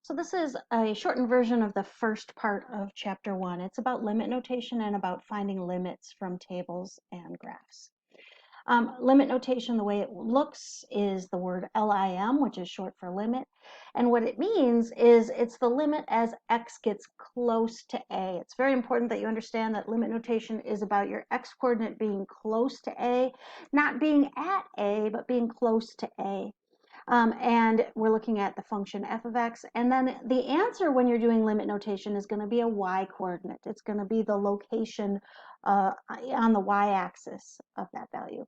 So this is a shortened version of the first part of chapter 1. It's about limit notation and about finding limits from tables and graphs. Limit notation, the way it looks, is the word LIM, which is short for limit. And what it means is it's the limit as x gets close to a. It's very important that you understand that limit notation is about your x-coordinate being close to a, not being at a, but being close to a. And we're looking at the function f of x. And then the answer when you're doing limit notation is going to be a y-coordinate. It's going to be the location on the y-axis of that value.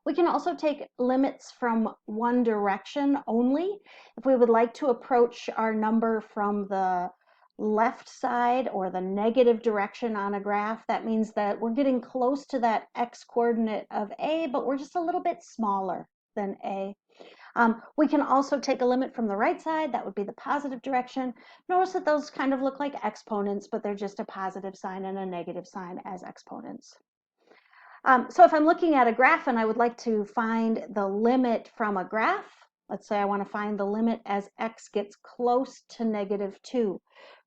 We can also take limits from one direction only. If we would like to approach our number from the left side or the negative direction on a graph, that means that we're getting close to that x-coordinate of a, but we're just a little bit smaller than a. We can also take a limit from the right side. That would be the positive direction. Notice that those kind of look like exponents, but they're just a positive sign and a negative sign as exponents. So if I'm looking at a graph and I would like to find the limit from a graph, let's say I want to find the limit as x gets close to -2.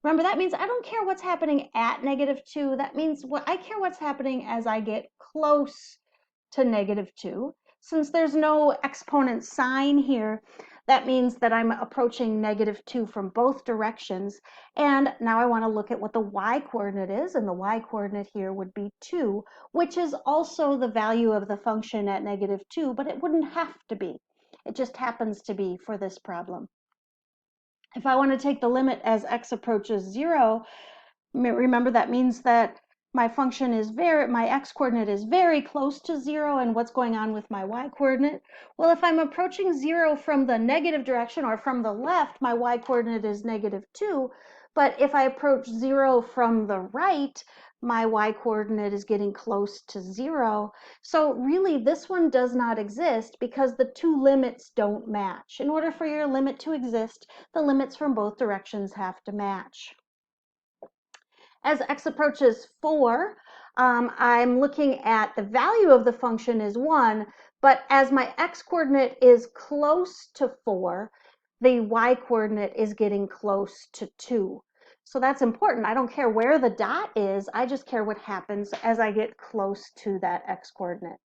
Remember, that means I don't care what's happening at -2. That means I care what's happening as I get close to -2. Since there's no exponent sign here, that means that I'm approaching -2 from both directions. And now I want to look at what the y-coordinate is, and the y-coordinate here would be 2, which is also the value of the function at -2, but it wouldn't have to be. It just happens to be for this problem. If I want to take the limit as x approaches 0, remember that means that my function is my x-coordinate is very close to 0, and what's going on with my y-coordinate? Well, if I'm approaching 0 from the negative direction or from the left, my y-coordinate is -2, but if I approach 0 from the right, my y-coordinate is getting close to 0. So really, this one does not exist because the two limits don't match. In order for your limit to exist, the limits from both directions have to match. As x approaches 4, I'm looking at the value of the function is 1, but as my x-coordinate is close to 4, the y-coordinate is getting close to 2. So that's important. I don't care where the dot is, I just care what happens as I get close to that x-coordinate.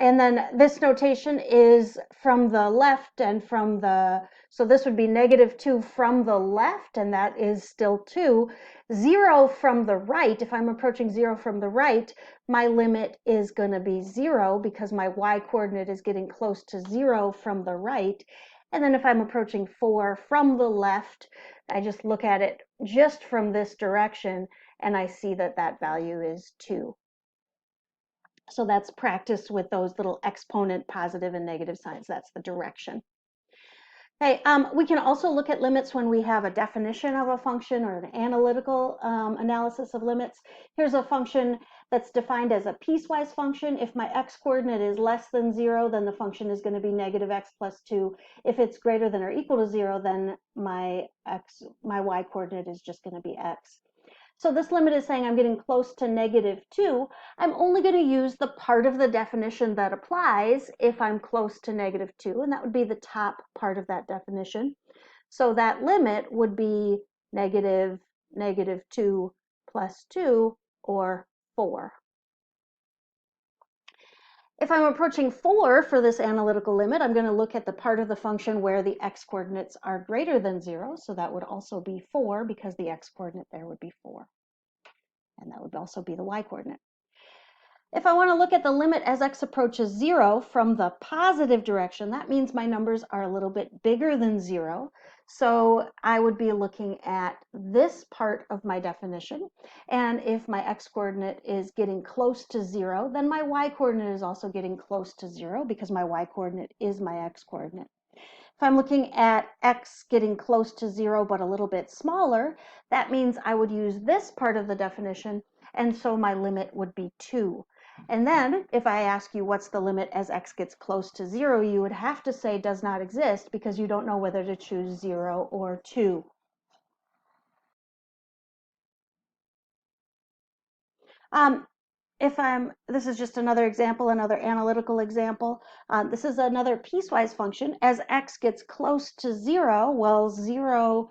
And then this notation is from the left and from the, so this would be -2 from the left, and that is still 2. 0 from the right, if I'm approaching 0 from the right, my limit is going to be 0 because my y-coordinate is getting close to 0 from the right. And then if I'm approaching 4 from the left, I just look at it just from this direction, and I see that that value is 2. So that's practice with those little exponent positive and negative signs. That's the direction. Okay, we can also look at limits when we have a definition of a function or an analytical analysis of limits. Here's a function that's defined as a piecewise function. If my x-coordinate is less than 0, then the function is going to be -x plus 2. If it's greater than or equal to 0, then my y-coordinate is just going to be x. So this limit is saying I'm getting close to -2. I'm only going to use the part of the definition that applies if I'm close to -2, and that would be the top part of that definition. So that limit would be -2 plus 2, or 4. If I'm approaching 4 for this analytical limit, I'm going to look at the part of the function where the x-coordinates are greater than 0. So that would also be 4 because the x-coordinate there would be 4. And that would also be the y-coordinate. If I want to look at the limit as x approaches 0 from the positive direction, that means my numbers are a little bit bigger than 0. So I would be looking at this part of my definition. And if my x-coordinate is getting close to 0, then my y-coordinate is also getting close to 0 because my y-coordinate is my x-coordinate. If I'm looking at x getting close to 0 but a little bit smaller, that means I would use this part of the definition, and so my limit would be 2. And then if I ask you what's the limit as x gets close to 0, you would have to say does not exist because you don't know whether to choose 0 or 2. this is just another example, another analytical example. This is another piecewise function. As x gets close to 0, well, 0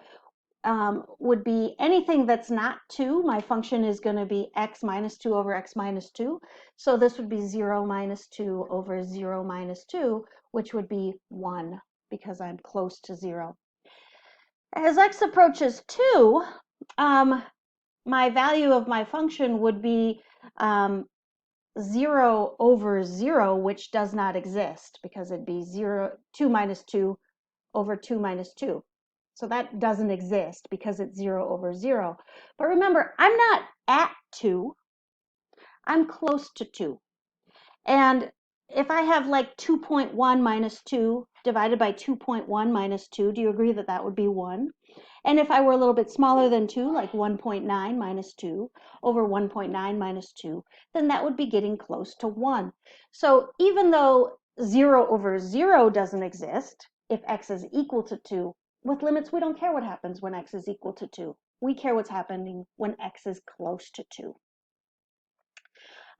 would be anything that's not 2. My function is going to be x minus 2 over x minus 2. So this would be 0 minus 2 over 0 minus 2, which would be 1 because I'm close to 0. As x approaches 2, my value of my function would be 0 over 0, which does not exist because it'd be 2 minus 2 over 2 minus 2. So that doesn't exist because it's 0 over 0. But remember, I'm not at 2. I'm close to 2. And if I have like 2.1 minus 2 divided by 2.1 minus 2, do you agree that that would be 1? And if I were a little bit smaller than 2, like 1.9 minus 2 over 1.9 minus 2, then that would be getting close to 1. So even though 0 over 0 doesn't exist, if x is equal to 2, with limits, we don't care what happens when x is equal to 2. We care what's happening when x is close to 2.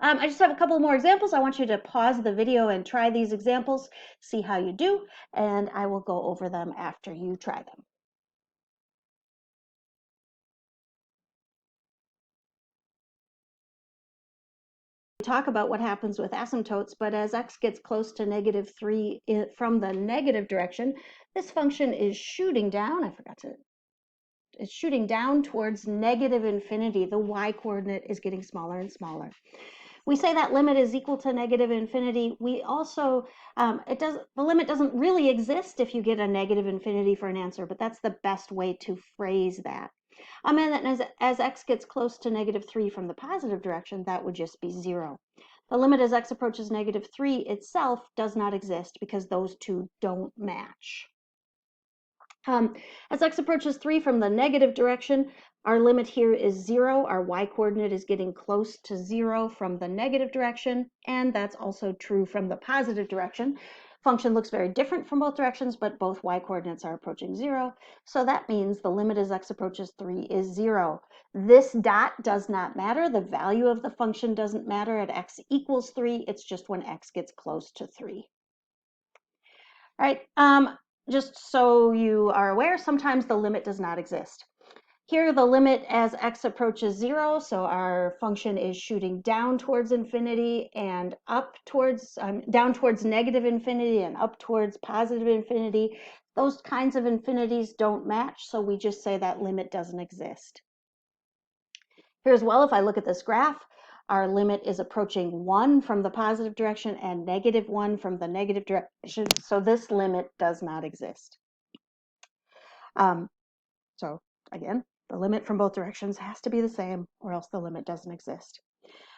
I just have a couple more examples. I want you to pause the video and try these examples, see how you do, and I will go over them after you try them. Talk about what happens with asymptotes, but as x gets close to -3 from the negative direction, this function is shooting down. It's shooting down towards negative infinity. The y-coordinate is getting smaller and smaller. We say that limit is equal to negative infinity. We also, the limit doesn't really exist if you get a negative infinity for an answer, but that's the best way to phrase that. And then as x gets close to -3 from the positive direction, that would just be 0. The limit as x approaches -3 itself does not exist because those two don't match. As x approaches 3 from the negative direction, our limit here is 0. Our y-coordinate is getting close to 0 from the negative direction, and that's also true from the positive direction. Function looks very different from both directions, but both y-coordinates are approaching 0. So that means the limit as x approaches 3 is 0. This dot does not matter. The value of the function doesn't matter at x equals 3. It's just when x gets close to 3. All right, just so you are aware, sometimes the limit does not exist. Here, the limit as x approaches 0, so our function is shooting down towards infinity and up towards, down towards negative infinity and up towards positive infinity. Those kinds of infinities don't match, so we just say that limit doesn't exist. Here as well, if I look at this graph, our limit is approaching 1 from the positive direction and -1 from the negative direction, so this limit does not exist. So again, the limit from both directions has to be the same, or else the limit doesn't exist.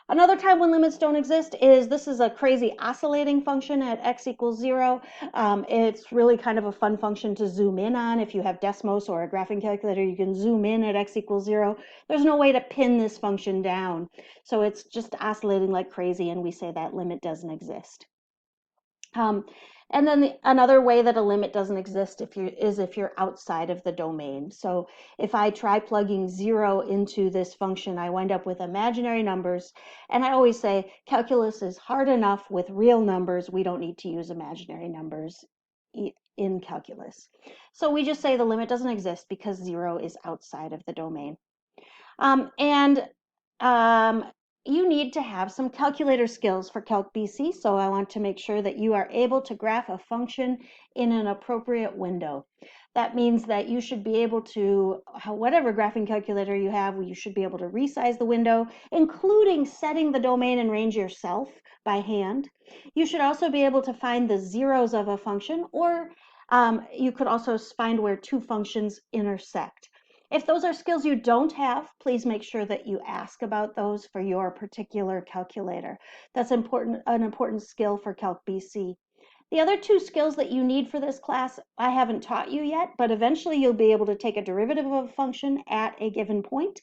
Another time when limits don't exist is this is a crazy oscillating function at x equals 0. It's really kind of a fun function to zoom in on. If you have Desmos or a graphing calculator, you can zoom in at x equals 0. There's no way to pin this function down. So it's just oscillating like crazy, and we say that limit doesn't exist. And then another way that a limit doesn't exist is if you're outside of the domain. So if I try plugging 0 into this function, I wind up with imaginary numbers. And I always say calculus is hard enough with real numbers. We don't need to use imaginary numbers in calculus. So we just say the limit doesn't exist because 0 is outside of the domain. You need to have some calculator skills for Calc BC, so I want to make sure that you are able to graph a function in an appropriate window. That means that you should be able to, whatever graphing calculator you have, you should be able to resize the window, including setting the domain and range yourself by hand. You should also be able to find the zeros of a function, or you could also find where two functions intersect. If those are skills you don't have, please make sure that you ask about those for your particular calculator. That's an important skill for Calc BC. The other two skills that you need for this class, I haven't taught you yet, but eventually you'll be able to take a derivative of a function at a given point.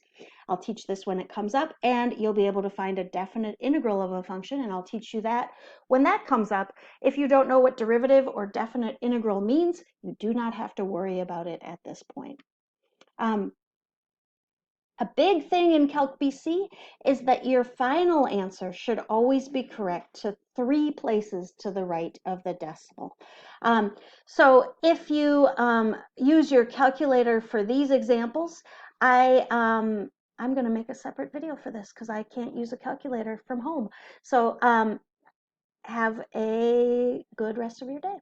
I'll teach this when it comes up, and you'll be able to find a definite integral of a function, and I'll teach you that when that comes up. If you don't know what derivative or definite integral means, you do not have to worry about it at this point. A big thing in Calc BC is that your final answer should always be correct to 3 places to the right of the decimal. So if you use your calculator for these examples, I'm going to make a separate video for this because I can't use a calculator from home. So have a good rest of your day.